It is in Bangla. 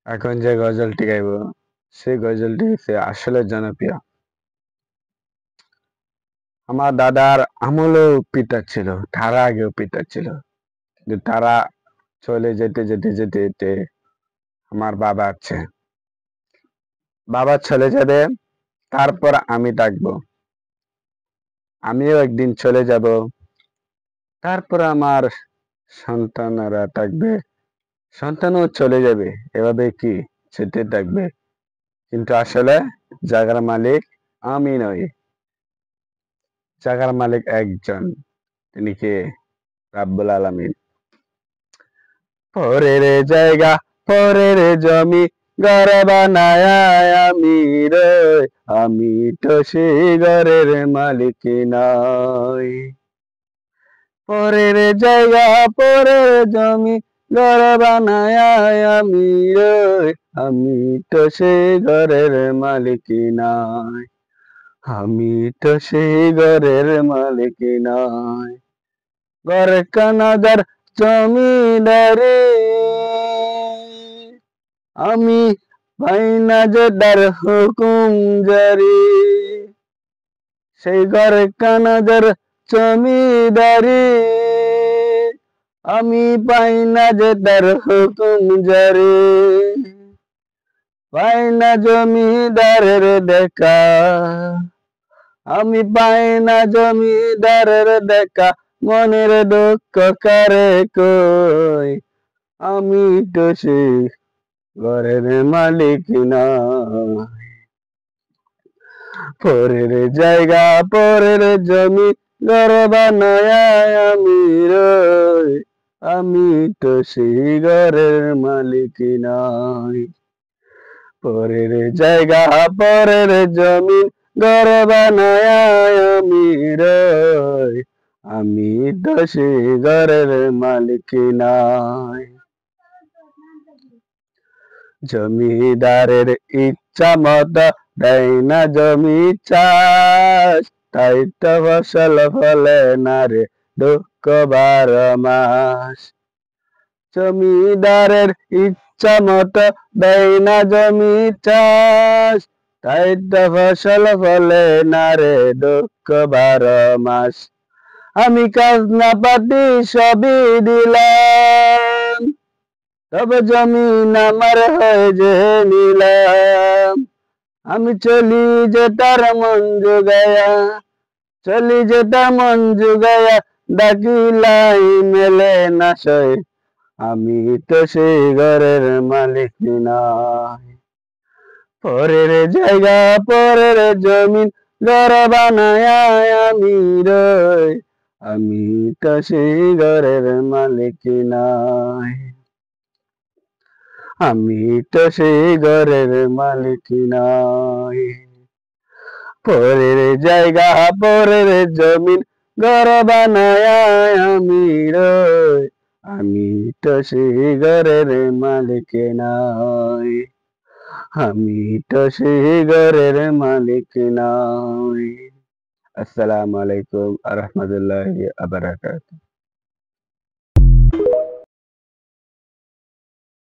এখন যে গজলটি গাইব সেই গজলটি হচ্ছে আসলে জনপ্রিয়। আমার দাদার আমলেও পিতা ছিল, তার আগেও পিতা ছিল, কিন্তু তারা চলে যেতে যেতে যেতে যেতে আমার বাবা আছে। বাবা চলে যাবে, তারপর আমি থাকবো। আমিও একদিন চলে যাব, তারপর আমার সন্তানরা থাকবে, সন্তানও চলে যাবে। এভাবে কি যেতে থাকবে, কিন্তু আসলে জায়গার মালিক আমি নই, জায়গার মালিক একজন, তিনি কে? রাব্বুল আলামিন। পরের জায়গা, পরের জমি, ঘর বানায় আমি রই, আমি তো সেই ঘরের মালিক নই। পরের জায়গা, পরের জমি, ঘর বানায় আমি রই, আমি তো সেই ঘরের মালিক নই, আমি তো সেই ঘরের মালিক নই। ঘর কানাদার জমিদারি, আমি পাই না যে তার হুকুম জারি। সেই ঘর কানাদার জমিদারি, আমি পাই না যে তার হুকুম জারি। পাই না জমিদারের দেখা, আমি পাই না জমিদারের দেখা, মনের দুঃখ কারে কই, আমি তো সেই ঘরের মালিক নই। পরের জায়গা, পরের জমি, ঘর বানায় আমি রই, আমি তো সেই ঘরের মালিক নই। পরের জায়গা, পরের জমি, ঘর বানায় আমি রই, আমি তো সেই ঘরের মালিক নই। জমিদারের ইচ্ছা মতো দেয় না জমি চাষ, তাই তো ফসল ফলে না রে দুঃখ 12 মাস। জমিদারের ইচ্ছা মতো দেয় না জমি চাষ, তাই তো ফসল ফলে না রে দুঃখ 12 মাস। আমি খাজনা পাতি সবই দিলাম, তবে জমিন আমার হয়ে যে নিলাম। আমি চলি যে তার মন জুগায়া, চলি যে তার মন জুগায়া, ডাকিলাই মেলে না সই, আমি তো সেই ঘরের মালিক নই। পরের জায়গা, পরের জমিন, ঘর বানায় আমি রই, আমি তো সেই ঘরের মালিক নই, আমি তো সেই ঘরের মালিক নই। পরের জায়গা, পরের জমিন, ঘর বানায় আমি রই, আমি তো সেই ঘরের মালিক নই, আমি তো সেই ঘরের মালিক নই। আসসালামু আলাইকুম আ রহমতুল্লাহি আ বারাকাতুহু।